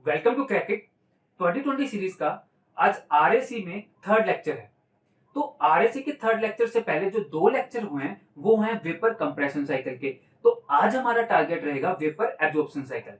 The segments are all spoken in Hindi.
वेलकम टू क्रैक 2020 सीरीज का आज आरएसी में थर्ड लेक्चर है। तो आरएसी के थर्ड लेक्चर से पहले जो दो लेक्चर हुए हैं वो हैं वेपर कंप्रेशन साइकिल के। तो आज हमारा टारगेट रहेगा वेपर एब्जॉर्प्शन साइकिल।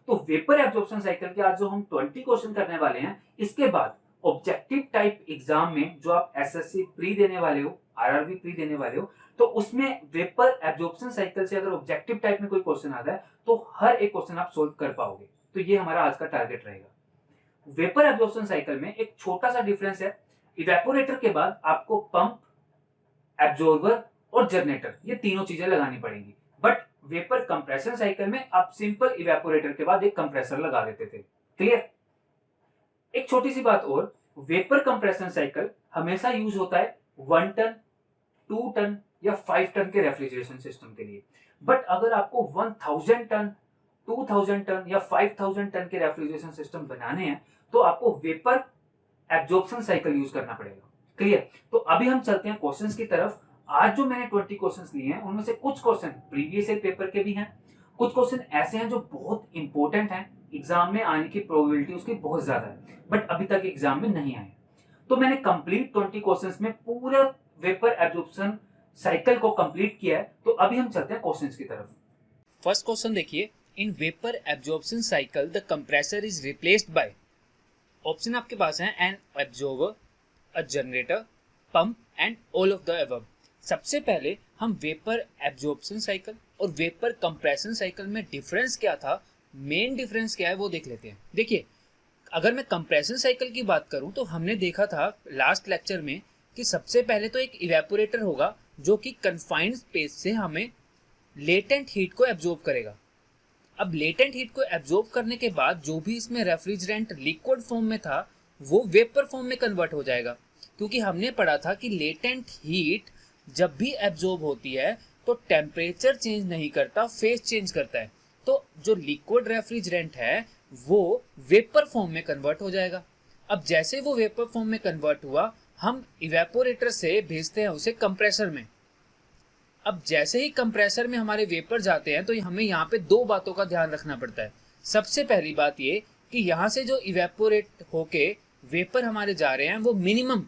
तो वेपर एब्जॉर्प्शन साइकिल के आज जो हम 20 क्वेश्चन करने वाले हैं, इसके बाद ऑब्जेक्टिव टाइप एग्जाम में जो आप एसएससी प्री देने वाले हो, आरआरबी प्री देने वाले हो, तो उसमें वेपर एब्जॉर्प्शन साइकिल से अगर ऑब्जेक्टिव टाइप में कोई क्वेश्चन आता है तो हर एक क्वेश्चन आप सोल्व कर पाओगे। तो ये हमारा आज का टारगेट रहेगा। वेपर एब्जॉर्प्शन साइकिल में एक छोटा सा डिफरेंस है। इवेपोरेटर के बाद आपको पंप, एब्जॉर्बर और जनरेटर, ये तीनों चीजें लगानी पड़ेंगी। बट वेपर कंप्रेशन साइकिल में आप सिंपल इवेपोरेटर के बाद एक कंप्रेसर लगा देते थे। क्लियर? एक छोटी सी बात और, वेपर कंप्रेशन साइकिल हमेशा यूज होता है 1 टन, 2 टन या 5 टन के रेफ्रिजरेशन सिस्टम के लिए। बट अगर आपको 1000 टन, 2000 टन या 5000 टन के रेफ्रिजरेशन सिस्टम बनाने हैं तो आपको वेपर एब्जॉर्प्शन साइकिल यूज करना पड़ेगा। क्लियर? तो अभी हम चलते हैं क्वेश्चंस की तरफ। आज जो मैंने 20 क्वेश्चंस लिए हैं उनमें से कुछ क्वेश्चन प्रीवियस ईयर पेपर के भी हैं, कुछ क्वेश्चन ऐसे हैं जो बहुत इंपॉर्टेंट हैं, एग्जाम में आने की प्रोबेबिलिटी उसकी बहुत ज्यादा है, बट अभी तक एग्जाम में नहीं आए। तो मैंने कंप्लीट 20 क्वेश्चंस में पूरा वेपर एब्जॉर्प्शन साइकिल को कंप्लीट किया है। तो अभी हम चलते हैं क्वेश्चंस की तरफ। फर्स्ट क्वेश्चन देखिए, in vapour absorption cycle the compressor is replaced by. Option आपके पास है an absorber, a generator, pump and all of the above. सबसे पहले हम वेपर एब्जॉर्प्शन साइकिल और वेपर कंप्रेशन साइकिल में डिफरेंस क्या था, मेन डिफरेंस क्या है वो देख लेते हैं। देखिए, अगर मैं कंप्रेशन साइकिल की बात करूं तो हमने देखा था लास्ट लेक्चर में कि सबसे पहले तो एक इवेपोरेटर होगा जो कि कन्फाइंड स्पेस से हमें लेटेंट हीट को एब्जॉर्ब करेगा। अब लेटेंट हीट को एब्जॉर्ब करने के बाद जो भी इसमें रेफ्रिजरेंट लिक्विड फॉर्म में था वो वेपर फॉर्म में कन्वर्ट हो जाएगा, क्योंकि हमने पढ़ा था कि लेटेंट हीट जब भी एब्जॉर्ब होती है तो टेम्परेचर चेंज नहीं करता, फेज चेंज करता है। तो जो लिक्विड रेफ्रिजरेंट है वो वेपर फॉर्म में कन्वर्ट हो जाएगा। अब जैसे वो वेपर फॉर्म में कन्वर्ट हुआ, हम इवेपोरेटर से भेजते हैं उसे कंप्रेसर में। अब जैसे ही कंप्रेसर में हमारे वेपर जाते हैं तो हमें यहाँ पे दो बातों का ध्यान रखना पड़ता है। सबसे पहली बात ये कि यहाँ से जो इवेपोरेट होके वेपर हमारे जा रहे हैं वो मिनिमम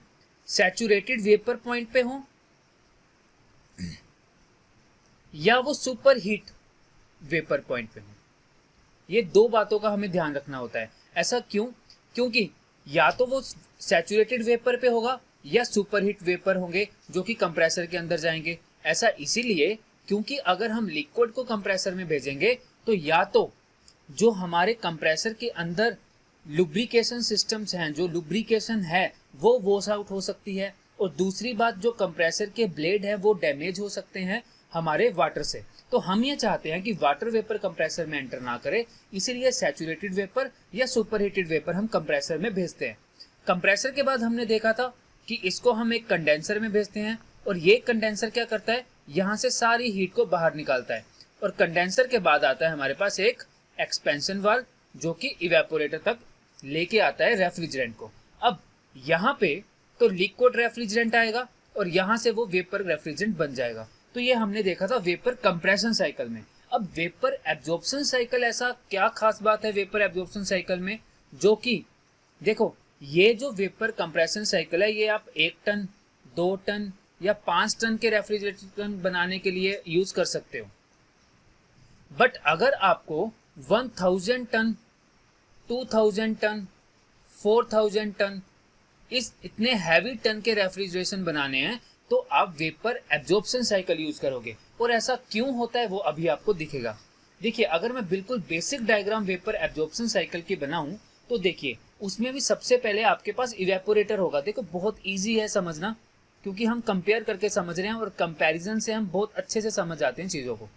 सैचुरेटेड वेपर पॉइंट पे हो या वो सुपर हीट वेपर पॉइंट पे हो। ये दो बातों का हमें ध्यान रखना होता है। ऐसा क्यों? क्योंकि या तो वो सैचुरेटेड वेपर पे होगा या सुपर हीट वेपर होंगे जो कि कंप्रेसर के अंदर जाएंगे। ऐसा इसीलिए क्योंकि अगर हम लिक्विड को कंप्रेसर में भेजेंगे तो या तो जो हमारे कंप्रेसर के अंदर लुब्रिकेशन सिस्टम्स हैं, जो लुब्रिकेशन है वो वॉश आउट हो सकती है, और दूसरी बात जो कंप्रेसर के ब्लेड है वो डैमेज हो सकते हैं हमारे वाटर से। तो हम ये चाहते हैं कि वाटर वेपर कंप्रेसर में एंटर ना करे, इसीलिए सैचुरेटेड वेपर या सुपर हीटेड वेपर हम कंप्रेसर में भेजते हैं। कंप्रेसर के बाद हमने देखा था कि इसको हम एक कंडेंसर में भेजते हैं, और ये कंडेंसर क्या करता है, यहाँ से सारी हीट को बाहर निकालता है। और कंडेंसर के बाद आता है हमारे पास एक एक्सपेंशन वाल्व जो कि इवेपोरेटर तक लेके आता है रेफ्रिजरेंट को। अब यहाँ पे तो लिक्विड रेफ्रिजरेंट आएगा और यहाँ से वो वेपर रेफ्रिजरेंट बन जाएगा। तो ये हमने देखा था वेपर कंप्रेशन साइकिल में। अब वेपर एब्जॉर्प्शन साइकिल, ऐसा क्या खास बात है वेपर एब्जॉर्प्शन साइकिल में, जो कि देखो, ये जो वेपर कंप्रेशन साइकिल है ये आप 1 टन, 2 टन या 5 टन के रेफ्रिजरेटर बनाने के लिए यूज कर सकते हो। बट अगर आपको 1000 टन, 2000 टन, 4000 टन, इस इतने हैवी टन के रेफ्रिजरेशन बनाने हैं तो आप वेपर एब्जॉर्प्शन साइकिल यूज करोगे। और ऐसा क्यों होता है वो अभी आपको दिखेगा। देखिए, अगर मैं बिल्कुल basic diagram vapour absorption cycle की बनाऊं तो देखिए, उसमें भी सबसे पहले आपके पास इवेपोरेटर होगा। देखो, बहुत ईजी है समझना, क्योंकि हम कंपेयर करके समझ रहे हैं और कंपैरिजन से हम बहुत अच्छे से समझ आते हैं चीज़ों को।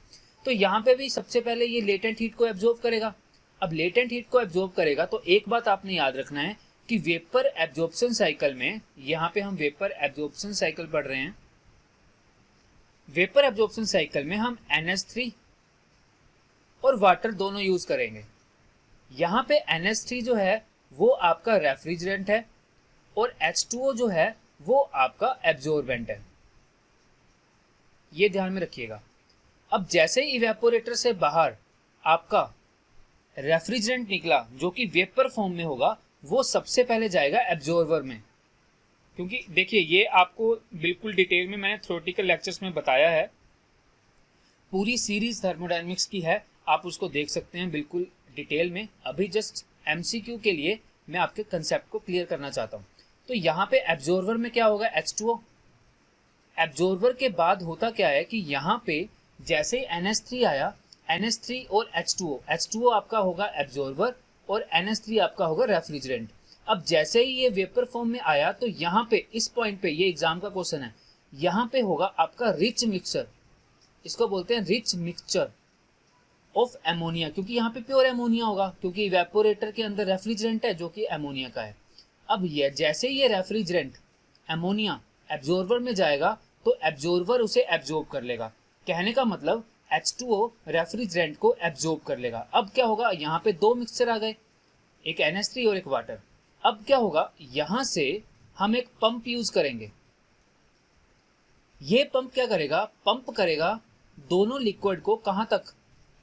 तो यहाँ पे भी सबसे पहले ये लेटेंट हीट को एब्जॉर्ब करेगा। अब लेटेंट हीट को एब्जॉर्ब करेगा तो एक बात आपने याद रखना है कि वेपर एब्जॉर्प्शन साइकिल में, यहाँ पे हम वेपर एब्जॉर्प्शन साइकिल पढ़ रहे हैं, वेपर एब्जॉर्प्शन साइकिल में हम NH3 और वाटर दोनों यूज करेंगे। यहाँ पे NH3 जो है वो आपका रेफ्रिजरेंट है और H2O जो है वो आपका एब्जॉर्बेंट है। ये ध्यान में रखिएगा। अब जैसे ही इवेपोरेटर से बाहर आपका रेफ्रिजरेंट निकला जो कि वेपर फॉर्म में होगा, वो सबसे पहले जाएगा एब्जॉर्बर में। क्योंकि देखिए ये आपको बिल्कुल डिटेल में मैंने थ्योरेटिकल लेक्चर्स में बताया है, पूरी सीरीज थर्मोडायनेमिक्स की है, आप उसको देख सकते हैं बिल्कुल डिटेल में। अभी जस्ट एमसीक्यू के लिए मैं आपके कंसेप्ट को क्लियर करना चाहता हूँ। तो यहाँ पे एब्जॉर्बर में क्या होगा, H2O। एब्जॉर्बर के बाद होता क्या है कि यहाँ पे जैसे ही NH3 आया, NH3 और H2O, H2O आपका होगा एब्जॉर्बर और NH3 आपका होगा रेफ्रिजरेंट। अब जैसे ही ये वेपर फॉर्म में आया तो यहाँ पे इस पॉइंट पे, ये एग्जाम का क्वेश्चन है, यहाँ पे होगा आपका रिच मिक्सचर, इसको बोलते हैं रिच मिक्सचर ऑफ एमोनिया, क्योंकि यहाँ पे प्योर एमोनिया होगा, क्योंकि इवेपोरेटर के अंदर रेफ्रिजरेंट है जो कि एमोनिया का है। अब ये जैसे ही ये रेफ्रिजरेंट एमोनिया एब्जॉर्बर में जाएगा तो एब्जॉर्बर उसे एब्जॉर्ब कर लेगा। कहने का मतलब H2O रेफ्रिजरेंट को एब्जॉर्ब कर लेगा। अब क्या होगा, यहाँ पे दो मिक्सचर आ गए, एक NH3 और एक वाटर। अब क्या होगा, यहाँ से हम एक पंप यूज करेंगे। ये पंप क्या करेगा, पंप करेगा दोनों लिक्विड को कहाँ तक,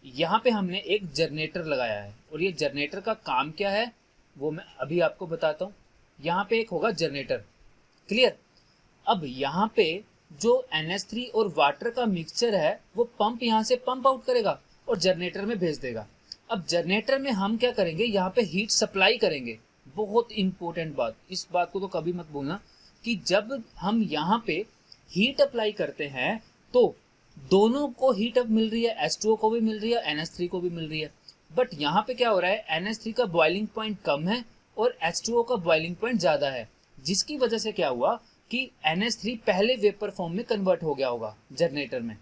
यहाँ पे हमने एक जनरेटर लगाया है और ये जनरेटर का काम क्या है वो मैं अभी आपको बताता हूँ। यहाँ पे एक होगा जनरेटर, क्लियर। अब यहाँ पे जो NH3 और वाटर का मिक्सचर है वो पंप यहाँ से पंप आउट करेगा और जनरेटर में भेज देगा। अब जनरेटर में हम क्या करेंगे, यहाँ पे हीट सप्लाई करेंगे। बहुत इंपॉर्टेंट बात, इस बात को तो कभी मत भूलना कि जब हम यहाँ पे हीट अप्लाई करते हैं तो दोनों को हीट अप मिल रही है, H2O को भी मिल रही है, NH3 को भी मिल रही है। बट यहाँ पे क्या हो रहा है, NH3 का बॉइलिंग पॉइंट कम है और H2O का बॉइलिंग पॉइंट ज़्यादा है, जिसकी वजह से क्या हुआ कि NH3 पहले वेपर फॉर्म में कन्वर्ट हो गया होगा जनरेटर में।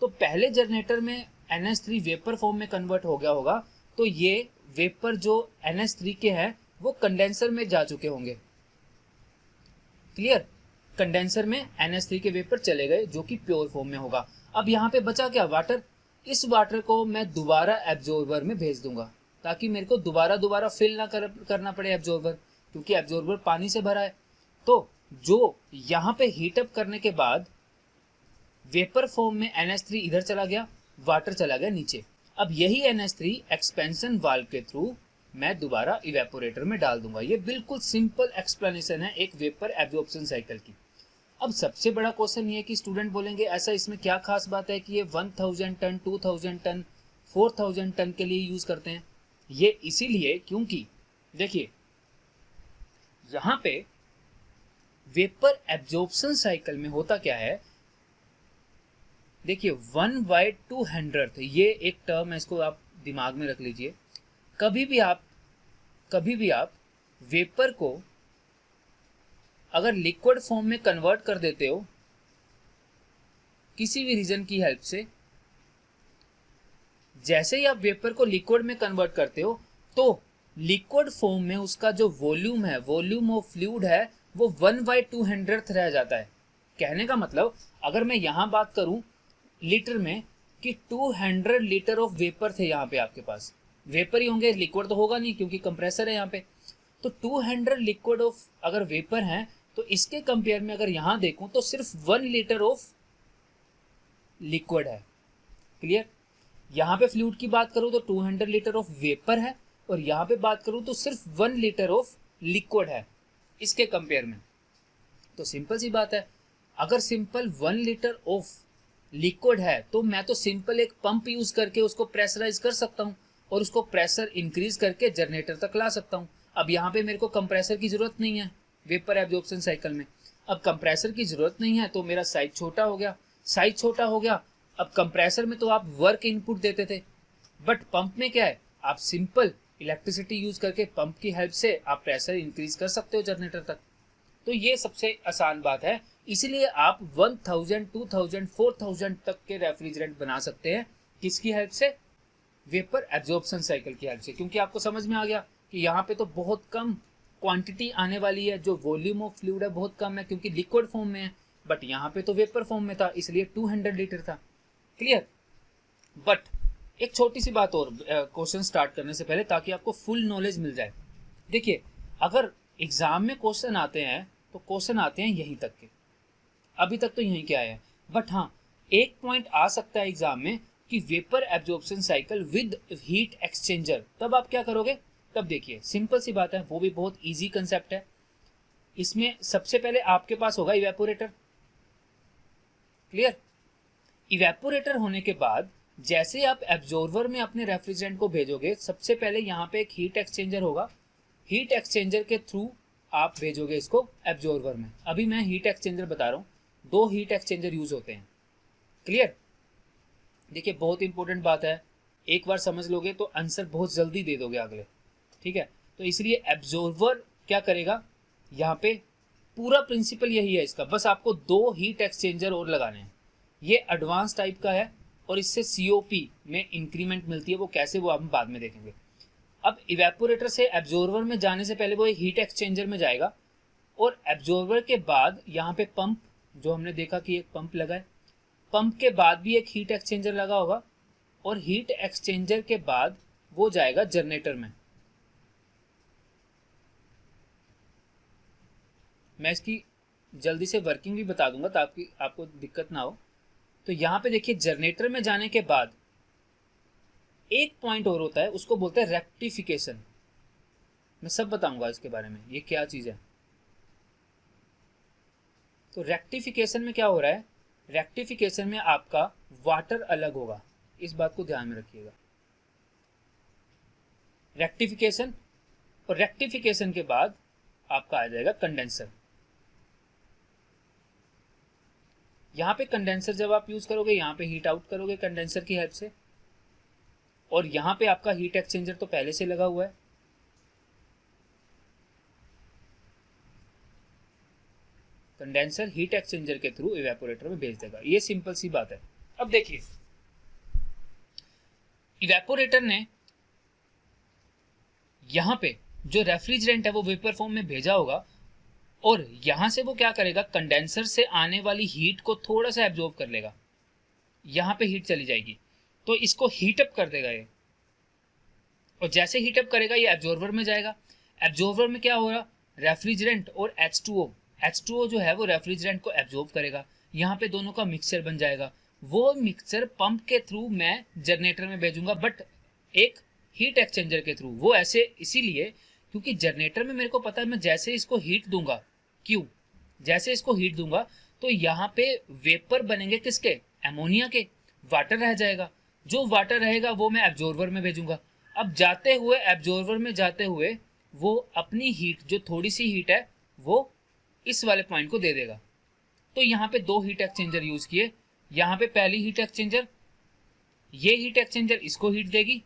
तो पहले जनरेटर में NH3 वेपर फॉर्म में कन्वर्ट हो गया होगा, तो ये वेपर जो NH3 के हैं वो कंडेंसर में जा चुके होंगे, क्लियर। कंडेंसर में NH3 के वेपर चले गए जो कि प्योर फॉर्म में होगा। अब यहाँ पे बचा क्या, वाटर। इस वाटर को मैं दोबारा एब्जॉर्बर में भेज दूंगा ताकि मेरे को दोबारा फिल ना करना पड़े एब्जॉर्बर, क्योंकि एब्जॉर्बर पानी से भरा है। तो जो यहाँ पे हीटअप करने के बाद वेपर फॉर्म में NH3 इधर चला गया, वाटर चला गया नीचे। अब यही NH3 एक्सपेंशन वाल्व के थ्रू मैं दोबारा इवेपोरेटर में डाल दूंगा। ये बिल्कुल सिंपल एक्सप्लेनेशन है एक वेपर एब्जॉर्प्शन साइकिल की। अब सबसे बड़ा क्वेश्चन ये कि स्टूडेंट बोलेंगे ऐसा इसमें क्या खास बात है कि ये 1000 टन, 2000 टन, 4000 टन के लिए यूज करते हैं। ये इसीलिए क्योंकि देखिए यहाँ पे वेपर एब्जॉर्प्शन साइकिल में होता क्या है, देखिए 1/200, ये एक टर्म है, इसको आप दिमाग में रख लीजिए। कभी भी आप वेपर को अगर लिक्विड फॉर्म में कन्वर्ट कर देते हो किसी भी रीजन की हेल्प से, जैसे ही आप वेपर को लिक्विड में कन्वर्ट करते हो तो लिक्विड फॉर्म में उसका जो वॉल्यूम है, वॉल्यूम ऑफ फ्लूइड है, वो 1/200 रह जाता है। कहने का मतलब अगर मैं यहाँ बात करूं लीटर में कि 200 लीटर ऑफ वेपर थे, यहाँ पे आपके पास वेपर ही होंगे, लिक्विड तो होगा नहीं क्योंकि कंप्रेसर है यहाँ पे। तो 200 लिक्विड ऑफ अगर वेपर हैं तो इसके कंपेयर में अगर यहाँ देखूं तो सिर्फ 1 लीटर ऑफ लिक्विड है, क्लियर। यहाँ पे फ्लूइड की बात करूं तो 200 लीटर ऑफ वेपर है और यहाँ पे बात करूं तो सिर्फ 1 लीटर ऑफ लिक्विड है इसके कंपेयर में। तो सिंपल सी बात है, अगर सिंपल 1 लीटर ऑफ लिक्विड है तो मैं तो सिंपल एक पंप यूज करके उसको प्रेशराइज कर सकता हूँ और उसको प्रेशर इंक्रीज करके जनरेटर तक ला सकता हूँ। अब यहाँ पे मेरे को कंप्रेसर की जरूरत नहीं है वेपर एब्जॉर्प्शन साइकिल में। अब कंप्रेसर की जरूरत नहीं है तो मेरा साइज छोटा हो गया, अब कंप्रेसर में तो आप वर्क इनपुट देते थे, बट पंप में क्या है, आप सिंपल इलेक्ट्रिसिटी यूज करके पंप की हेल्प से आप प्रेशर इंक्रीज कर सकते हो जनरेटर तक। तो ये सबसे आसान बात है, इसीलिए आप 1000, 2000, 4000 तक के रेफ्रिजरेंट बना सकते हैं। किसकी हेल्प से, वेपर एब्जॉर्प्शन साइकिल की हेल्प से। क्योंकि आपको समझ में आ गया कि यहाँ पे तो बहुत कम क्वांटिटी आने वाली है, जो वॉल्यूम ऑफ फ्लूइड है बहुत कम है क्योंकि लिक्विड फॉर्म में है, बट यहाँ पे तो वेपर फॉर्म में था इसलिए 200 लीटर था, क्लियर। बट एक छोटी सी बात और क्वेश्चन स्टार्ट करने से पहले, ताकि आपको फुल नॉलेज मिल जाए। देखिए अगर एग्जाम में क्वेश्चन आते हैं तो क्वेश्चन आते हैं यहीं तक के, अभी तक तो यहीं के आए हैं, बट हाँ एक पॉइंट आ सकता है एग्जाम में कि vapour absorption cycle with heat exchanger, तब आप क्या करोगे? तब देखिए सिंपल सी बात है, वो भी बहुत इजी कंसेप्ट है। इसमें सबसे पहले आपके पास होगा इवेपोरेटर। क्लियर? इवेपोरेटर होने के बाद जैसे आप एब्जॉर्वर में अपने रेफ्रिजरेंट को भेजोगे, सबसे पहले यहाँ पे एक हीट एक्सचेंजर होगा। हीट एक्सचेंजर के थ्रू आप भेजोगे इसको एब्जॉर्वर में। अभी मैं हीट एक्सचेंजर बता रहा हूँ, 2 हीट एक्सचेंजर यूज होते हैं। क्लियर? देखिए बहुत इंपॉर्टेंट बात है, एक बार समझ लोगे तो आंसर बहुत जल्दी दे दोगे अगले। ठीक है, तो इसलिए एब्जॉर्वर क्या करेगा, यहाँ पे पूरा प्रिंसिपल यही है इसका, बस आपको 2 हीट एक्सचेंजर और लगाने हैं। ये एडवांस टाइप का है और इससे सीओपी में इंक्रीमेंट मिलती है, वो कैसे वो हम बाद में देखेंगे। अब इवेपोरेटर से एब्जॉर्वर में जाने से पहले वो एक हीट एक्सचेंजर में जाएगा और एब्जॉर्वर के बाद यहाँ पे पंप, जो हमने देखा कि एक पंप लगा है, पंप के बाद भी एक हीट एक्सचेंजर लगा होगा और हीट एक्सचेंजर के बाद वो जाएगा जनरेटर में। मैं इसकी जल्दी से वर्किंग भी बता दूंगा ताकि आपको दिक्कत ना हो। तो यहाँ पे देखिए जनरेटर में जाने के बाद एक पॉइंट और होता है, उसको बोलते हैं रेक्टिफिकेशन। मैं सब बताऊंगा इसके बारे में, ये क्या चीज है। तो रेक्टिफिकेशन में क्या हो रहा है, रेक्टिफिकेशन में आपका वाटर अलग होगा, इस बात को ध्यान में रखिएगा। रेक्टिफिकेशन, और रेक्टिफिकेशन के बाद आपका आ जाएगा कंडेंसर। यहां पे कंडेंसर जब आप यूज करोगे, यहां पे हीट आउट करोगे कंडेंसर की हेल्प से, और यहां पे आपका हीट एक्सचेंजर तो पहले से लगा हुआ है। कंडेंसर हीट एक्सचेंजर के थ्रू इवेपोरेटर में भेज देगा, ये सिंपल सी बात है। अब देखिए इवेपोरेटर ने यहां पे जो रेफ्रिजरेंट है वो वेपर फॉर्म में भेजा होगा और यहां से वो क्या करेगा, कंडेंसर से आने वाली हीट को थोड़ा सा एब्जॉर्ब कर लेगा। यहां पे हीट चली जाएगी तो इसको हीट अप कर देगा ये, और जैसे हीट अप करेगा ये एब्जॉर्वर में जाएगा। एब्जॉर्वर में क्या हो रहा, रेफ्रिजरेंट और H2O जो है वो रेफ्रिजरेंट को एब्जॉर्ब करेगा, यहाँ पे दोनों का मिक्सचर बन जाएगा। वो मिक्सचर पंप के थ्रू मैं जनरेटर में भेजूंगा, बट एक हीट एक्सचेंजर के थ्रू। वो ऐसे इसीलिए क्योंकि जनरेटर में मेरे को पता है मैं जैसे इसको हीट दूंगा, क्यों, जैसे इसको हीट दूंगा तो यहाँ पे वेपर बनेंगे किसके, एमोनिया के, वाटर रह जाएगा। जो वाटर रहेगा वो मैं एब्जॉर्वर में भेजूंगा। अब जाते हुए एब्जॉर्वर में जाते हुए वो अपनी हीट, जो थोड़ी सी हीट है, वो इस वाले पॉइंट को दे देगा। तो यहाँ पे 2 हीट एक्सचेंजर यूज किए। यहाँ पे पहली हीट एक्सचेंजर, ये हीट एक्सचेंजर इसको हीट देगी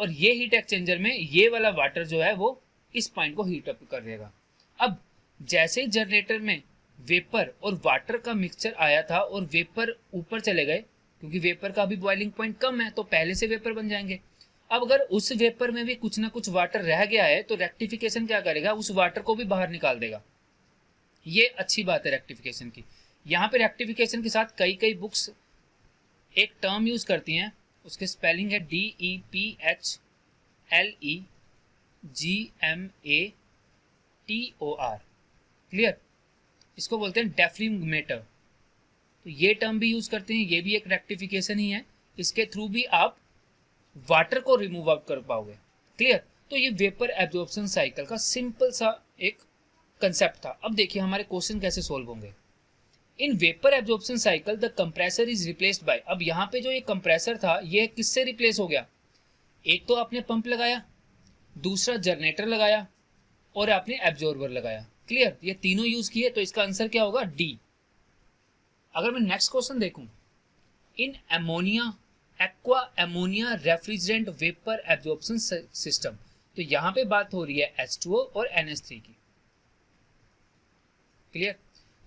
और ये हीट एक्सचेंजर में ये वाला वाटर जो है वो इस पॉइंट को हीट अप कर देगा। अब जैसे ही जनरेटर में वेपर और वाटर का मिक्सचर आया था और वेपर ऊपर चले गए, क्योंकि वेपर का भी बॉइलिंग पॉइंट कम है तो पहले से वेपर बन जाएंगे। अब अगर उस वेपर में भी कुछ ना कुछ वाटर रह गया है तो रेक्टिफिकेशन क्या करेगा, उस वाटर को भी बाहर निकाल देगा। ये अच्छी बात है रेक्टिफिकेशन की। यहाँ पे रेक्टिफिकेशन के साथ कई बुक्स एक टर्म यूज करती हैं, उसके स्पेलिंग है DEPHLEGMATOR। क्लियर? इसको बोलते हैं डेफ्रिगमेटर। तो ये टर्म भी यूज करते हैं, ये भी एक रेक्टिफिकेशन ही है। इसके थ्रू भी आप वाटर को रिमूव आउट कर पाओगे। क्लियर? तो ये वेपर एब्जॉर्प्शन साइकिल का सिंपल सा एक कंसेप्ट था। अब देखिए हमारे क्वेश्चन कैसे सोल्व होंगे। इन vapour absorption cycle the compressor is replaced bye, अब यहाँ पे जो ये कंप्रेसर था ये किससे रिप्लेस हो गया, एक तो आपने पंप लगाया, दूसरा जनरेटर लगाया और आपने एब्जॉर्बर लगाया। क्लियर? ये तीनों यूज किए तो इसका आंसर क्या होगा, डी। अगर मैं नेक्स्ट क्वेश्चन देखूं, in ammonia aqua ammonia refrigerant vapour absorption system, तो यहां पे बात हो रही है H2O और NH3 की। क्लियर?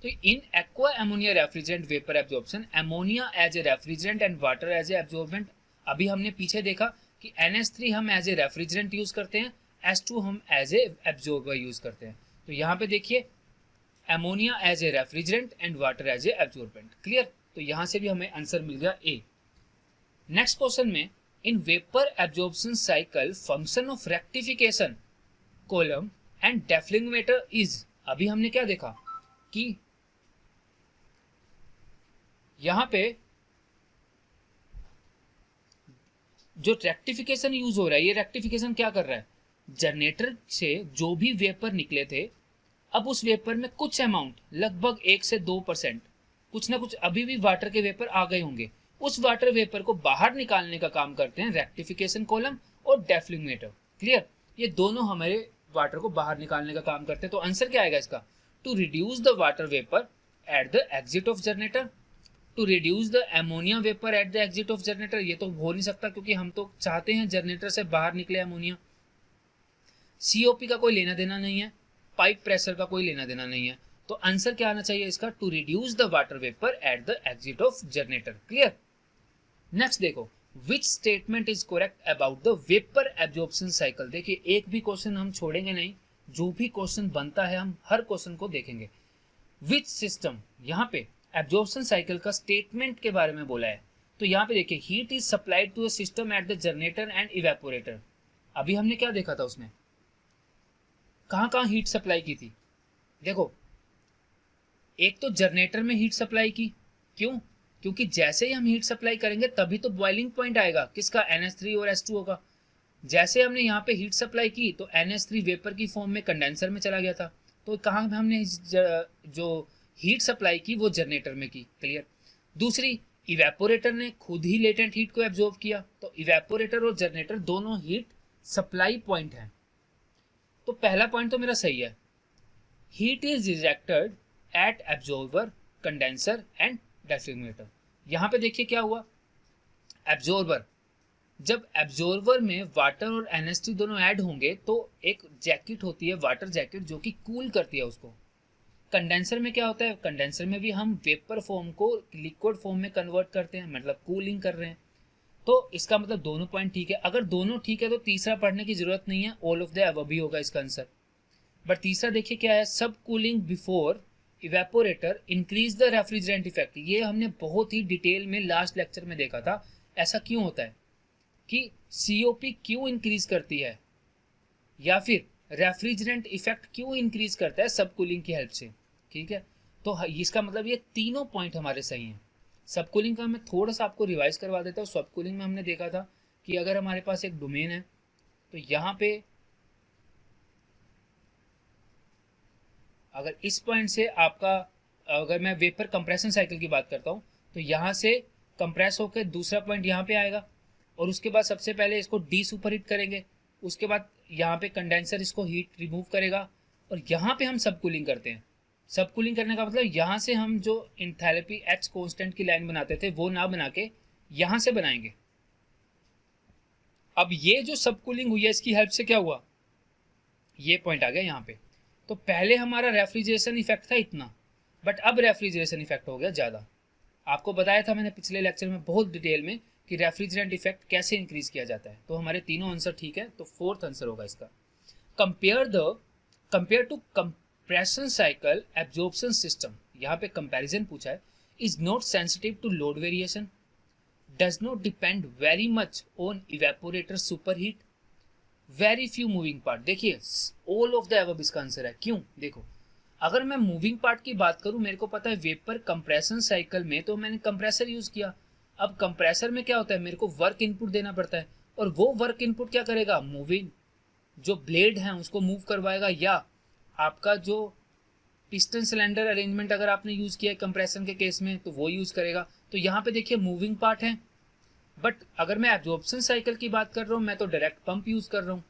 तो in aqua ammonia refrigerant vapour absorption, ammonia as a refrigerant and water as a absorbent. अभी हमने पीछे देखा कि NH3 हम एज ए रेफ्रिजरेंट यूज करते हैं, H2 हम एज ए एब्जॉर्बर यूज करते हैं। तो यहाँ पे देखिए ammonia as a refrigerant and water as a absorbent. Clear? तो यहाँ से भी हमें आंसर मिल गया ए। नेक्स्ट क्वेश्चन में, in vapour absorption cycle function of rectification column and dephlegmator is, अभी हमने क्या देखा कि यहां पे जो रेक्टिफिकेशन यूज हो रहा है, ये रेक्टिफिकेशन क्या कर रहा है, जनरेटर से जो भी वेपर निकले थे, अब उस वेपर में कुछ अमाउंट लगभग 1 से 2% कुछ ना कुछ अभी भी वाटर के वेपर आ गए होंगे, उस वाटर वेपर को बाहर निकालने का काम करते हैं रेक्टिफिकेशन कॉलम और डेफ्लूमेटर। क्लियर, ये दोनों हमारे वाटर को बाहर निकालने का काम करते हैं। तो आंसर क्या आएगा इसका, to reduce the water vapour at the exit of generator, to reduce the ammonia vapour at the exit of generator. ये तो हो नहीं सकता क्योंकि हम तो चाहते हैं जनरेटर से बाहर निकले अमोनिया। सीओपी का कोई लेना देना नहीं है, पाइप प्रेशर का कोई लेना देना नहीं है। तो आंसर क्या आना चाहिए इसका, to reduce the water vapour at the exit of generator. Clear. Next देखो, which statement is correct about the vapour absorption cycle. देखिए एक भी क्वेश्चन हम छोड़ेंगे नहीं, जो भी क्वेश्चन बनता है हम हर क्वेश्चन को देखेंगे। विच सिस्टम, यहाँ पे एब्जॉर्प्शन साइकिल का स्टेटमेंट के बारे में बोला है। तो यहाँ पे देखिए, heat is supplied to a system at the generator and evaporator. अभी हमने क्या देखा था उसमें, कहाँ कहाँ हीट सप्लाई की थी। देखो एक तो जनरेटर में हीट सप्लाई की, क्यों, क्योंकि जैसे ही हम हीट सप्लाई करेंगे तभी तो बॉइलिंग पॉइंट आएगा किसका, NH3 और H2O का। जैसे हमने यहाँ पे हीट सप्लाई की तो NH3 वेपर की फॉर्म में कंडेंसर में चला गया था। तो कहाँ हमने जो हीट सप्लाई की वो जनरेटर में की। क्लियर। दूसरी, इवेपोरेटर ने खुद ही लेटेंट हीट को एब्जॉर्ब किया। तो इवेपोरेटर और जनरेटर दोनों हीट सप्लाई पॉइंट हैं। तो पहला पॉइंट तो मेरा सही है, heat is rejected at absorber, condenser and dephlegmator. यहाँ पे देखिए क्या हुआ, एब्जॉर्बर, जब एब्जॉर्बर में वाटर और NH3 दोनों ऐड होंगे तो एक जैकेट होती है, वाटर जैकेट, जो कि कूल करती है उसको। कंडेंसर में क्या होता है, कंडेंसर में भी हम वेपर फॉर्म को लिक्विड फॉर्म में कन्वर्ट करते हैं, मतलब कूलिंग कर रहे हैं। तो इसका मतलब दोनों पॉइंट ठीक है। अगर दोनों ठीक है तो तीसरा पढ़ने की जरूरत नहीं है, ऑल ऑफ द अबव भी होगा इसका आंसर। बट तीसरा देखिए क्या है, सब cooling before evaporator increase the refrigerant effect. ये हमने बहुत ही डिटेल में लास्ट लेक्चर में देखा था। ऐसा क्यों होता है कि सीओपी क्यों इंक्रीज करती है या फिर रेफ्रिजरेंट इफेक्ट क्यों इंक्रीज करता है सब कूलिंग की हेल्प से। ठीक है, तो इसका मतलब ये तीनों पॉइंट हमारे सही हैं। सब कूलिंग का मैं थोड़ा सा आपको रिवाइज करवा देता हूँ। सब कूलिंग में हमने देखा था कि अगर हमारे पास एक डोमेन है तो यहाँ पे अगर इस पॉइंट से आपका, अगर मैं वेपर कंप्रेशन साइकिल की बात करता हूँ तो यहाँ से कंप्रेस होकर दूसरा पॉइंट यहाँ पे आएगा और उसके बाद सबसे पहले इसको डी सुपर हीट करेंगे, उसके बाद यहाँ पे कंडेंसर इसको हीट रिमूव करेगा और यहाँ पे हम सब कूलिंग करते हैं। सब कूलिंग करने का मतलब यहाँ से हम जो इंथैल्पी H कांस्टेंट की लाइन बनाते थे वो ना बना के यहाँ से बनाएंगे। अब ये जो सब कूलिंग हुई है इसकी हेल्प से क्या हुआ, ये पॉइंट आ गया यहाँ पे। तो पहले हमारा रेफ्रिजरेशन इफेक्ट था इतना, बट अब रेफ्रिजरेशन इफेक्ट हो गया ज़्यादा। आपको बताया था मैंने पिछले लेक्चर में बहुत डिटेल में कि रेफ्रिजरेंट इफेक्ट कैसे इंक्रीज किया जाता है। तो हमारे तीनों आंसर ठीक है, तो फोर्थ आंसर होगा इसका। Compare to compression cycle absorption system, यहाँ पे कंपैरिजन पूछा है, is not sensitive to load variation, does not depend very much on evaporator superheat, very few moving part. देखिए ऑल ऑफ द अबव इसका आंसर है। क्यों, देखो अगर मैं मूविंग पार्ट की बात करूं, मेरे को पता है वेपर कंप्रेशन साइकिल में तो मैंने कंप्रेसर यूज किया। अब कंप्रेसर में क्या होता है, मेरे को वर्क इनपुट देना पड़ता है और वो वर्क इनपुट क्या करेगा, मूविंग जो ब्लेड है उसको मूव करवाएगा, या आपका जो पिस्टन सिलेंडर अरेंजमेंट अगर आपने यूज किया है कंप्रेशन के केस में तो वो यूज करेगा। तो यहाँ पे देखिए मूविंग पार्ट है। बट अगर मैं एब्जॉर्प्शन साइकिल की बात कर रहा हूँ, मैं तो डायरेक्ट पंप यूज कर रहा हूँ,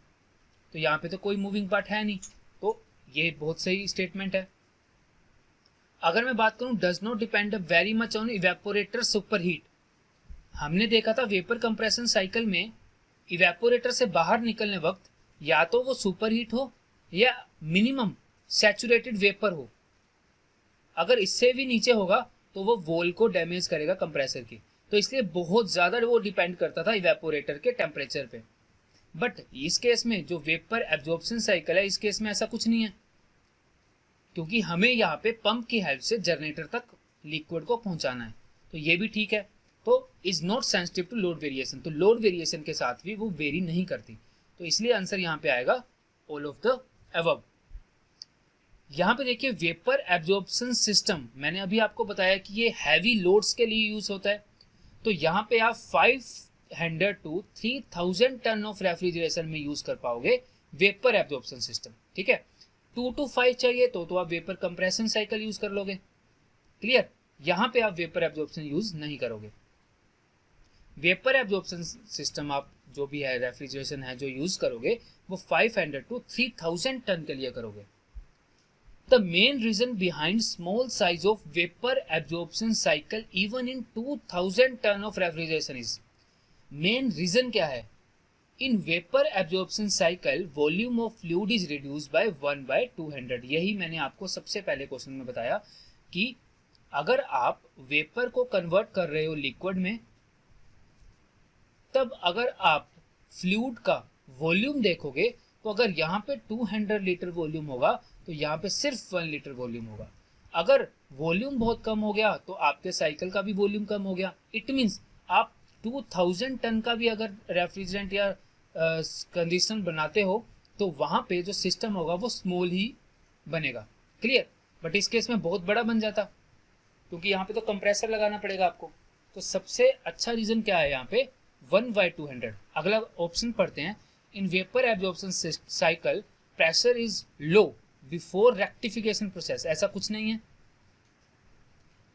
तो यहाँ पे तो कोई मूविंग पार्ट है नहीं। तो ये बहुत सही स्टेटमेंट है। अगर मैं बात करूँ does not depend very much on evaporator superheat, हमने देखा था वेपर कंप्रेशन साइकिल में इवेपोरेटर से बाहर निकलने वक्त या तो वो सुपरहीट हो या मिनिमम सैचुरेटेड वेपर हो। अगर इससे भी नीचे होगा तो वो वॉल को डैमेज करेगा कंप्रेसर की। तो इसलिए बहुत ज़्यादा वो डिपेंड करता था इवेपोरेटर के टेम्परेचर पे। बट इस केस में जो वेपर एब्जॉर्प्शन साइकिल है, इस केस में ऐसा कुछ नहीं है, क्योंकि हमें यहाँ पे पंप की हेल्प से जनरेटर तक लिक्विड को पहुंचाना है। तो ये भी ठीक है। तो is not sensitive to load variation, तो लोड वेरिएशन के साथ भी वो वेरी नहीं करती। तो इसलिए आंसर यहाँ पे आएगा ऑल ऑफ द अबव। यहाँ पे देखिए वेपर एब्जॉर्प्शन सिस्टम, मैंने अभी आपको बताया कि ये हैवी लोड्स के लिए यूज होता है। तो यहाँ पे आप 5 500 to 3000 टन ऑफ रेफ्रिजरेशन में यूज कर पाओगे वेपर एब्जॉर्प्शन सिस्टम, ठीक है। 2 to 5 चाहिए तो आप वेपर कंप्रेशन साइकिल यूज कर लोगे, क्लियर। यहां पे आप वेपर एब्जॉर्प्शन यूज नहीं करोगे। वेपर एब्जॉर्प्शन सिस्टम आप जो भी है रेफ्रिजरेशन है जो यूज करोगे वो 500 to 3000 टन के लिए करोगे। The main reason behind small size of vapor absorption cycle even in 2000 ton of refrigeration is, main reason क्या है? In vapor absorption cycle volume of fluid is reduced by 1/200। यही मैंने आपको सबसे पहले क्वेश्चन में बताया कि अगर आप वेपर को कन्वर्ट कर रहे हो लिक्विड में, तब अगर आप फ्लूइड का वॉल्यूम देखोगे तो अगर यहाँ पे 200 लीटर वॉल्यूम होगा तो यहाँ पे सिर्फ 1 लीटर वॉल्यूम होगा। अगर वॉल्यूम बहुत कम हो गया तो आपके साइकिल का भी वॉल्यूम कम हो गया। इट मीन्स आप 2000 टन का भी अगर रेफ्रिजरेंट या कंडीशनर बनाते हो तो वहाँ पे जो सिस्टम होगा वो स्मॉल ही बनेगा, क्लियर। बट इस केस में बहुत बड़ा बन जाता क्योंकि यहाँ पे तो कंप्रेसर लगाना पड़ेगा आपको। तो सबसे अच्छा रीजन क्या है यहाँ पे 1/200। अगला ऑप्शन पढ़ते हैं। In vapour absorption cycle pressure is low before rectification process. ऐसा कुछ नहीं है।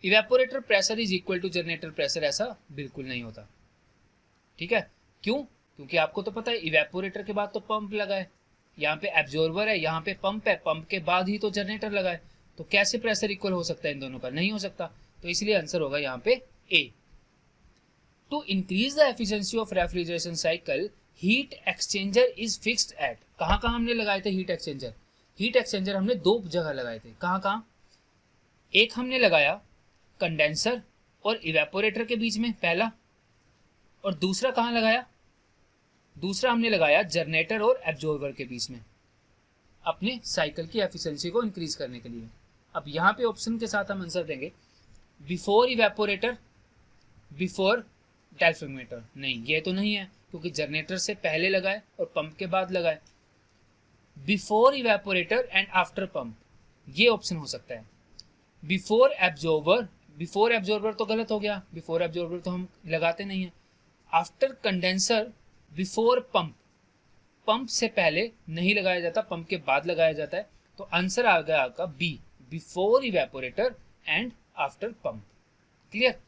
Evaporator pressure is equal to generator pressure, ऐसा बिल्कुल नहीं होता, ठीक है। क्यों? क्योंकि आपको तो पता है इवेपोरेटर के बाद तो पंप लगा है, यहाँ पे एब्जॉर्बर है, यहाँ पे पंप है, पंप के बाद ही तो जनरेटर लगा है। तो कैसे प्रेशर इक्वल हो सकता है इन दोनों का? नहीं हो सकता। तो इसलिए आंसर होगा यहाँ पे A. To increase the efficiency of refrigeration cycle heat exchanger is fixed at. कहाँ कहाँ हमने लगाए थे हीट एक्सचेंजर? हीट एक्सचेंजर हमने 2 जगह लगाए थे। कहाँ कहाँ? एक हमने लगाया कंडेंसर और इवेपोरेटर के बीच में, पहला। और दूसरा कहाँ लगाया? दूसरा हमने लगाया जनरेटर और एब्जॉर्बर के बीच में, अपने साइकिल की एफिशिएंसी को इंक्रीज करने के लिए। अब यहाँ पे ऑप्शन के साथ हम आंसर देंगे बिफोर इवेपोरेटर, बिफोर डेल्फिमीटर। नहीं, ये तो नहीं है क्योंकि जनरेटर से पहले लगाए और पंप के बाद लगाए। Before evaporator and after pump, ये ऑप्शन हो सकता है। बिफोर एब्जॉर्बर, बिफोर एब्जॉर्बर तो गलत हो गया, बिफोर एब्जॉर्बर तो हम लगाते नहीं है। After condenser, before pump, pump से पहले नहीं लगाया जाता, पंप के बाद लगाया जाता है। तो आंसर आ गया आपका B, before evaporator and after pump, clear.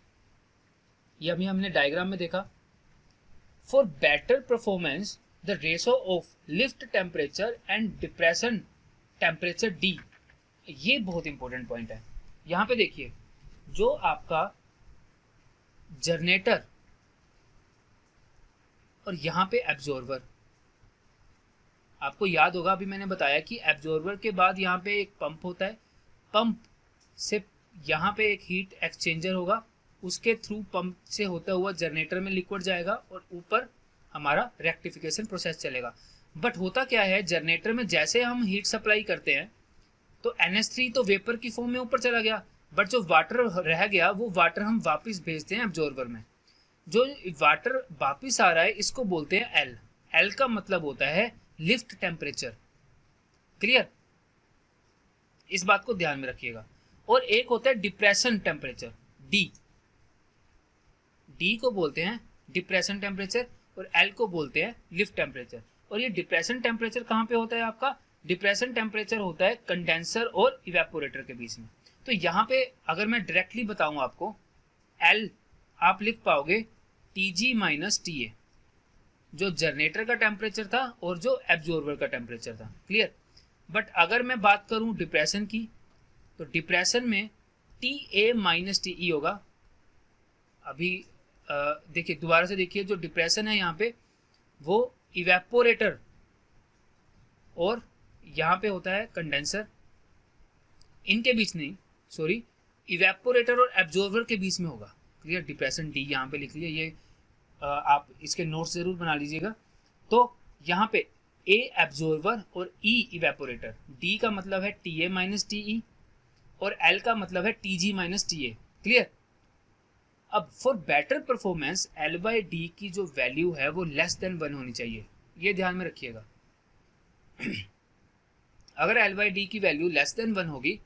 ये अभी हमने डायग्राम में देखा। For better performance the ratio of lift temperature and depression temperature D, ये बहुत इंपॉर्टेंट पॉइंट है। यहां पे देखिए, जो आपका जनरेटर और यहां पे एब्जॉर्बर, आपको याद होगा अभी मैंने बताया कि एब्जॉर्बर के बाद यहाँ पे एक पंप होता है, पंप से यहाँ पे एक हीट एक्सचेंजर होगा, उसके थ्रू पंप से होता हुआ जनरेटर में लिक्विड जाएगा और ऊपर हमारा रेक्टिफिकेशन प्रोसेस चलेगा। बट होता क्या है, जनरेटर में जैसे हम हीट सप्लाई करते हैं तो NH3 तो वेपर की फॉर्म में ऊपर चला गया, बट जो वाटर रह गया वो वाटर हम वापस भेजते हैं एब्जॉर्बर में। जो वाटर वापस आ रहा है इसको बोलते हैं एल। एल का मतलब होता है लिफ्ट टेम्परेचर, क्लियर। इस बात को ध्यान में रखिएगा। और एक होता है डिप्रेशन टेम्परेचर, डी। डी को बोलते हैं डिप्रेशन टेम्परेचर और एल को बोलते हैं लिफ्ट टेम्परेचर। और ये डिप्रेशन टेम्परेचर कहाँ पे होता है आपका? डिप्रेशन टेम्परेचर होता है कंडेंसर और इवेपोरेटर के बीच में। तो यहाँ पे अगर मैं डायरेक्टली बताऊं आपको, एल आप लिख पाओगे Tg माइनस TA, जो जनरेटर का टेम्परेचर था और जो एब्जॉर्बर का टेम्परेचर था, क्लियर। बट अगर मैं बात करूं डिप्रेशन की, तो डिप्रेशन में TA माइनस TE होगा। अभी देखिए, दोबारा से देखिए, जो डिप्रेशन है यहाँ पे वो इवेपोरेटर और यहाँ पे होता है कंडेंसर, इनके बीच नहीं, सॉरी, इवेपोरेटर और एब्जॉर्बर के बीच में होगा, क्लियर। डिप्रेशन डी यहाँ पे लिख लीजिए, ये आप इसके नोट्स जरूर बना लीजिएगा। तो यहाँ पे ए एब्जॉर्बर और ई इवेपोरेटर, डी का मतलब है TA माइनस TE और एल का मतलब है TG माइनस TA, क्लियर। अब for better performance L by D की जो वैल्यू है वो लेस देन 1 होनी चाहिए, ये ध्यान में रखिएगा। अगर एल बाई डी की वैल्यू लेस देन 1 होगी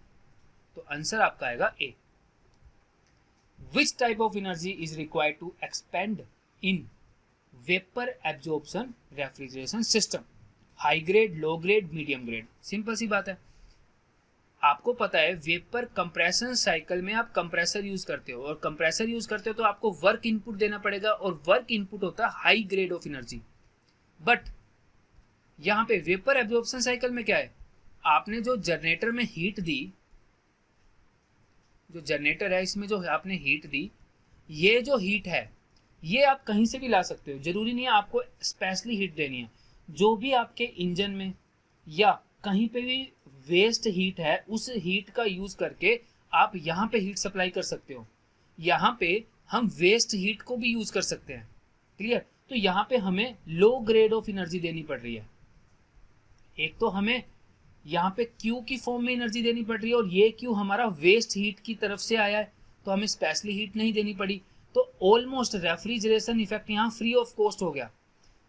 तो आंसर आपका आएगा A. Which type of energy is required to expend in vapour absorption refrigeration system, high grade, low grade, medium grade. Simple सी बात है, आपको पता है वेपर कंप्रेशन साइकिल में आप कंप्रेसर यूज करते हो, और कंप्रेसर यूज करते हो तो आपको वर्क इनपुट देना पड़ेगा, और वर्क इनपुट होता है high grade of energy. But यहाँ पे वेपर एब्जॉर्प्शन साइकिल में क्या है, आपने जो जनरेटर में हीट दी, जो जनरेटर है इसमें जो आपने हीट दी, ये जो हीट है ये आप कहीं से भी ला सकते हो, जरूरी नहीं है आपको स्पेशली हीट देनी है। जो भी आपके इंजन में या कहीं पे भी वेस्ट हीट है, उस हीट का यूज करके आप यहाँ पे हीट सप्लाई कर सकते हो। यहाँ पे हम वेस्ट हीट को भी यूज कर सकते हैं, क्लियर। तो यहाँ पे हमें लो ग्रेड ऑफ एनर्जी देनी पड़ रही है। एक तो हमें यहाँ पे क्यू की फॉर्म में एनर्जी देनी पड़ रही है, और ये क्यू हमारा वेस्ट हीट की तरफ से आया है, तो हमें स्पेशली हीट नहीं देनी पड़ी। तो ऑलमोस्ट रेफ्रिजरेशन इफेक्ट यहाँ फ्री ऑफ कॉस्ट हो गया।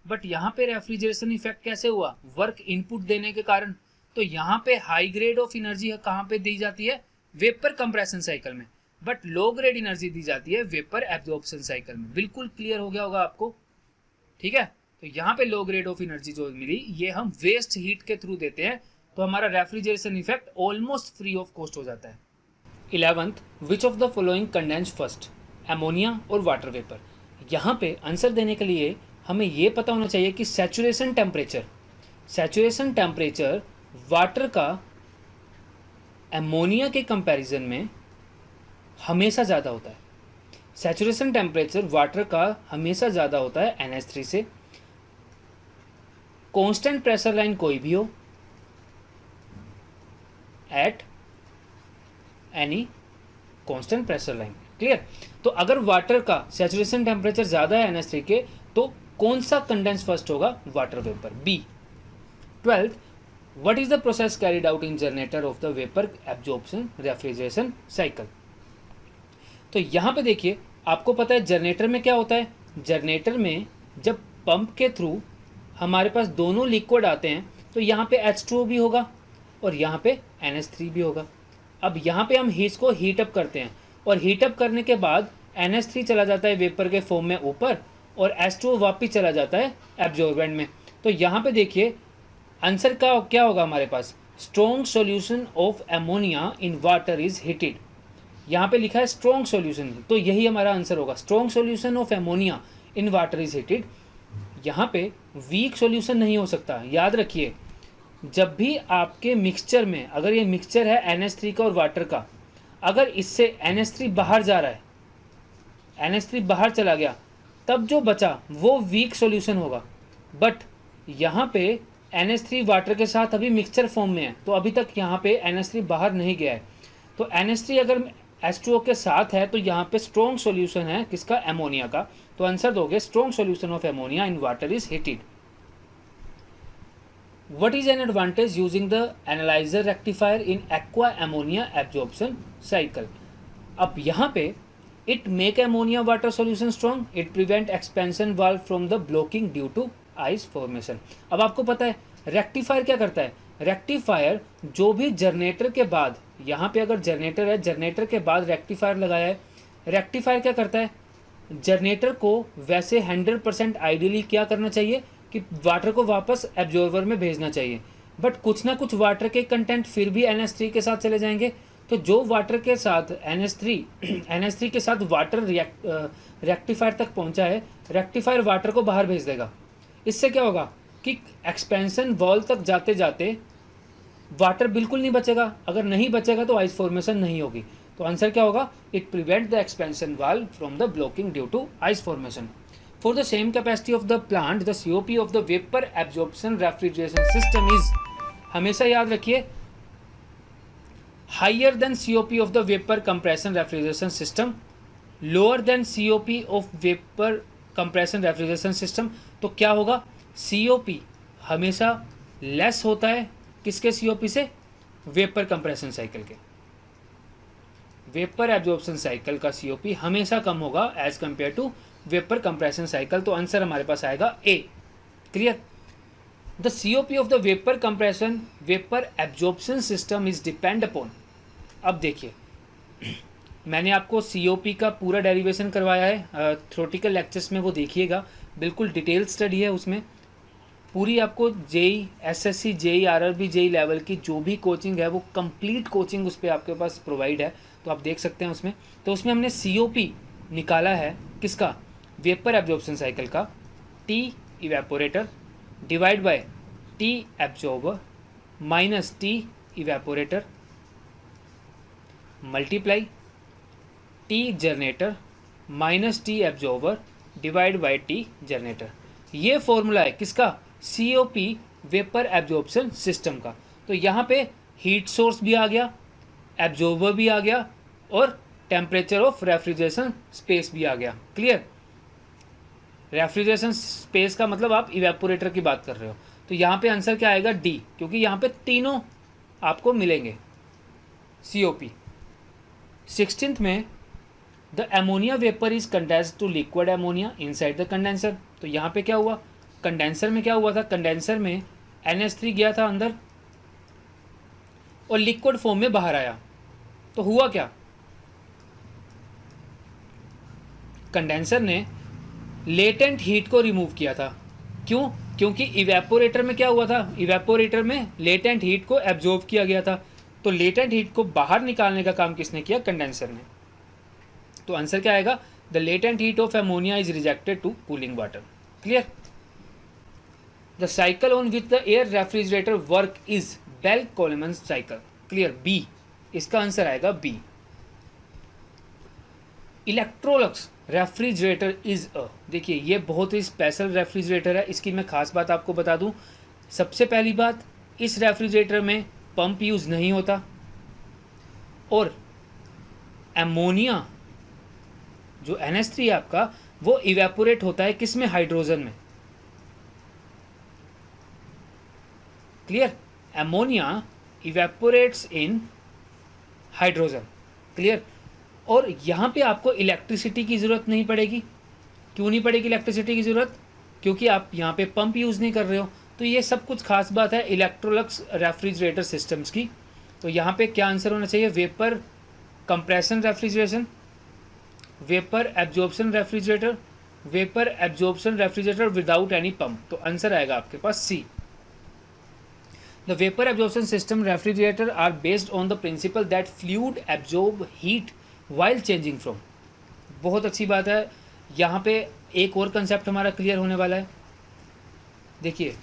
बट यहाँ पे रेफ्रिजरेशन इफेक्ट कैसे हुआ, वर्क इनपुट देने के कारण। तो यहाँ पे हाई ग्रेड ऑफ एनर्जी कहाँ पे दी जाती है, वेपर कंप्रेशन साइकिल में, बट लो ग्रेड एनर्जी दी जाती है वेपर एब्जॉर्प्शन साइकिल में। बिल्कुल क्लियर हो गया होगा आपको, ठीक है। तो यहाँ पे लो ग्रेड ऑफ एनर्जी जो मिली ये हम वेस्ट हीट के थ्रू देते हैं, तो हमारा refrigeration effect almost free of cost हो जाता है। 11th, which of the following condense first, ammonia और वाटर वेपर। यहाँ पे आंसर देने के लिए हमें ये पता होना चाहिए कि सैचुरेशन टेम्परेचर वाटर का एमोनिया के कंपैरिजन में हमेशा ज़्यादा होता है। सैचुरेशन टेम्परेचर वाटर का हमेशा ज़्यादा होता है NH3 से। कांस्टेंट प्रेशर लाइन कोई भी हो, at any constant pressure line, clear. तो अगर वाटर का सैचुरेशन टेम्परेचर ज़्यादा है NH3 के, तो कौन सा कंडेंस फर्स्ट होगा, water vapour, B. 12th, what is the process carried out in generator of the vapour absorption refrigeration cycle. तो यहाँ पे देखिए, आपको पता है जनरेटर में क्या होता है, जनरेटर में जब पंप के थ्रू हमारे पास दोनों लिक्विड आते हैं, तो यहाँ पे H2O भी होगा और यहाँ पे NH3 भी होगा। अब यहाँ पे हम हीट को हीट अप करते हैं, और हीट अप करने के बाद NH3 चला जाता है वेपर के फॉर्म में ऊपर, और H2O वापस चला जाता है एब्जॉर्बेंट में। तो यहाँ पे देखिए आंसर का क्या होगा हमारे पास, strong solution of ammonia in water is heated. यहाँ पे लिखा है स्ट्रॉन्ग सॉल्यूशन, तो यही हमारा आंसर होगा, strong solution of ammonia in water is heated. यहाँ पे वीक सॉल्यूशन नहीं हो सकता। याद रखिए, जब भी आपके मिक्सचर में, अगर ये मिक्सचर है NH3 का और वाटर का, अगर इससे NH3 बाहर जा रहा है, NH3 बाहर चला गया, तब जो बचा वो वीक सॉल्यूशन होगा। बट यहाँ पे NH3 वाटर के साथ अभी मिक्सचर फॉर्म में है, तो अभी तक यहाँ पे NH3 बाहर नहीं गया है। तो NH3 अगर H2O के साथ है, तो यहाँ पे स्ट्रॉन्ग सॉल्यूशन है किसका, एमोनिया का। तो आंसर दोगे strong solution of ammonia in water is heated. What is an advantage using the analyzer rectifier in aqua ammonia absorption cycle? अब यहाँ पे it make ammonia water solution strong, it prevent expansion valve from the blocking due to ice formation। अब आपको पता है रेक्टिफायर क्या करता है, रेक्टिफायर जो भी जनरेटर के बाद, यहाँ पे अगर जनरेटर है, जनरेटर के बाद रेक्टिफायर लगाया है, रेक्टिफायर क्या करता है, जनरेटर को वैसे 100% आइडियली क्या करना चाहिए कि वाटर को वापस एब्जॉर्बर में भेजना चाहिए, बट कुछ ना कुछ वाटर के कंटेंट फिर भी NH3 के साथ चले जाएंगे। तो जो वाटर के साथ NH3 के साथ वाटर रेक्टिफायर तक पहुंचा है, रेक्टिफायर वाटर को बाहर भेज देगा। इससे क्या होगा कि एक्सपेंशन वॉल तक जाते जाते वाटर बिल्कुल नहीं बचेगा, अगर नहीं बचेगा तो आइस फॉर्मेशन नहीं होगी। तो आंसर क्या होगा, it prevent the expansion valve from the blocking due to ice formation. For the same capacity of the plant, the COP of the vapor absorption refrigeration system is, हमेशा याद रखिए, higher than COP of the vapor compression refrigeration system, lower than COP of vapor compression refrigeration system। तो क्या होगा, COP हमेशा लेस होता है किसके COP से, वेपर कंप्रेशन साइकिल के। वेपर एब्जॉर्प्शन साइकिल का COP हमेशा कम होगा as compare to vapour compression cycle. तो आंसर हमारे पास आएगा A, clear. The COP of the vapour compression vapour absorption system is depend upon. अब देखिए, मैंने आपको COP का पूरा डेरिवेशन करवाया है थ्योरेटिकल लेक्चर्स में, वो देखिएगा। बिल्कुल डिटेल स्टडी है उसमें। पूरी आपको JE, SSC, JE, RRB, JE level की जो भी कोचिंग है वो कंप्लीट कोचिंग उस पर आपके पास प्रोवाइड है, तो आप देख सकते हैं उसमें। तो उसमें हमने सीओपी निकाला है किसका, वेपर एब्जॉर्प्शन साइकिल का, T evaporator divide by T absorber minus T evaporator multiply T generator minus T absorber divide by T generator. ये फॉर्मूला है किसका, सीओपी वेपर एब्जॉर्प्शन सिस्टम का। तो यहाँ पे हीट सोर्स भी आ गया, एब्जॉर्बर भी आ गया और टेम्परेचर ऑफ रेफ्रिजरेशन स्पेस भी आ गया। क्लियर। रेफ्रिजरेशन स्पेस का मतलब आप इवेपोरेटर की बात कर रहे हो, तो यहाँ पे आंसर क्या आएगा, डी, क्योंकि यहाँ पे तीनों आपको मिलेंगे सीओपी। 16th में the ammonia vapour is condensed to liquid ammonia inside the condenser. तो यहाँ पे क्या हुआ, कंडेंसर में क्या हुआ था, कंडेंसर में NH3 गया था अंदर और लिक्विड फॉर्म में बाहर आया। तो हुआ क्या, कंडेंसर ने लेटेंट हीट को रिमूव किया था। क्यों, क्योंकि इवेपोरेटर में क्या हुआ था, इवेपोरेटर में लेटेंट हीट को एब्जॉर्ब किया गया था। तो लेटेंट हीट को बाहर निकालने का काम किसने किया, कंडेंसर ने। तो आंसर क्या आएगा, the latent heat of ammonia is rejected to cooling water. Clear. The cycle on which the air refrigerator work is Bell Coleman cycle. Clear, B, इसका आंसर आएगा B. Electrolux refrigerator is a, देखिए ये बहुत ही स्पेशल रेफ्रिजरेटर है। इसकी मैं खास बात आपको बता दूं। सबसे पहली बात, इस रेफ्रिजरेटर में पंप यूज नहीं होता और एमोनिया जो NH3 है आपका वो इवेपोरेट होता है किस में, हाइड्रोजन में। क्लियर, एमोनिया इवेपोरेट्स इन हाइड्रोजन। क्लियर। और यहाँ पे आपको इलेक्ट्रिसिटी की ज़रूरत नहीं पड़ेगी। क्यों नहीं पड़ेगी इलेक्ट्रिसिटी की ज़रूरत, क्योंकि आप यहाँ पे पंप यूज़ नहीं कर रहे हो। तो ये सब कुछ खास बात है इलेक्ट्रोलक्स रेफ्रिजरेटर सिस्टम्स की। तो यहाँ पे क्या आंसर होना चाहिए, vapour compression refrigeration, vapour absorption refrigerator, vapour absorption refrigerator without any pump. तो आंसर आएगा आपके पास C. The vapour absorption system refrigerator are based on the principle that fluid absorb heat while changing from. बहुत अच्छी बात है। यहाँ पे एक और कंसेप्ट हमारा क्लियर होने वाला है। देखिए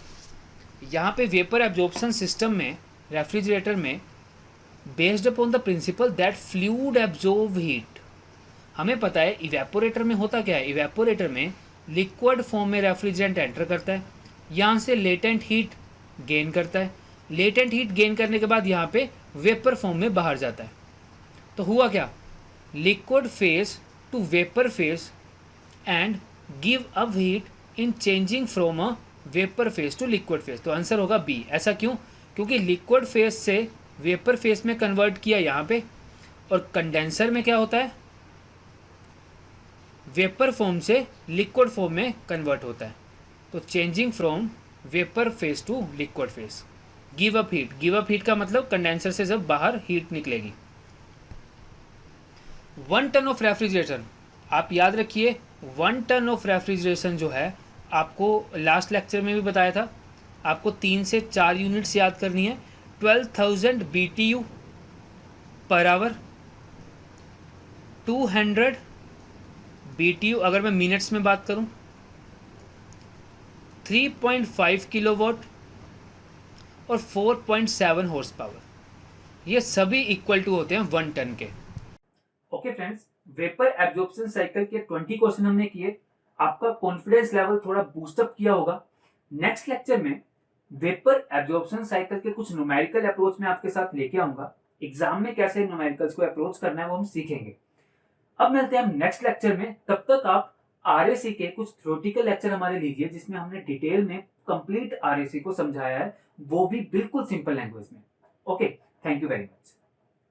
यहाँ पे वेपर एब्जॉर्प्शन सिस्टम में, रेफ्रिजरेटर में, based upon the principle that fluid absorb heat. हमें पता है इवेपोरेटर में होता क्या है, इवेपोरेटर में लिक्विड फॉर्म में रेफ्रिजरेंट एंटर करता है, यहाँ से लेटेंट हीट गेन करता है, लेटेंट हीट गेन करने के बाद यहाँ पे वेपर फॉर्म में बाहर जाता है। तो हुआ क्या, liquid phase two vapour phase and give up heat in changing from a vapour phase two liquid phase. तो आंसर होगा बी। ऐसा क्यों, क्योंकि लिक्विड फेज से वेपर फेज में कन्वर्ट किया यहाँ पे, और कंडेंसर में क्या होता है, वेपर फॉर्म से लिक्विड फॉर्म में कन्वर्ट होता है। तो changing from vapour phase two liquid phase, give up heat. Give up heat का मतलब कंडेंसर से जब बाहर हीट निकलेगी। 1 टन ऑफ रेफ्रिजरेशन, आप याद रखिए 1 टन ऑफ रेफ्रिजरेशन जो है, आपको लास्ट लेक्चर में भी बताया था, आपको 3 से 4 यूनिट्स याद करनी है। 12,000 BTU पर आवर, 200 BTU अगर मैं मिनट्स में बात करूं, 3.5 किलोवाट और 4.7 हॉर्स पावर, ये सभी इक्वल टू होते हैं 1 टन के। Okay friends, vapour absorption cycle के 20 क्वेश्चन हमने किए। आपका कॉन्फिडेंस लेवल थोड़ा बूस्टअप किया होगा। नेक्स्ट लेक्चर में वेपर एब्जॉर्प्शन साइकिल के कुछ न्यूमेरिकल अप्रोच में आपके साथ लेके आऊंगा। एग्जाम में कैसे न्यूमेरिकल्स को अप्रोच करना है वो हम सीखेंगे। अब मिलते हैं हम नेक्स्ट लेक्चर में। तब तक आप आरएसी के कुछ थ्योरेटिकल लेक्चर हमारे लीजिए, जिसमें हमने डिटेल में कंप्लीट आरएसी को समझाया है, वो भी बिल्कुल सिंपल लैंग्वेज में। Okay, thank you very much.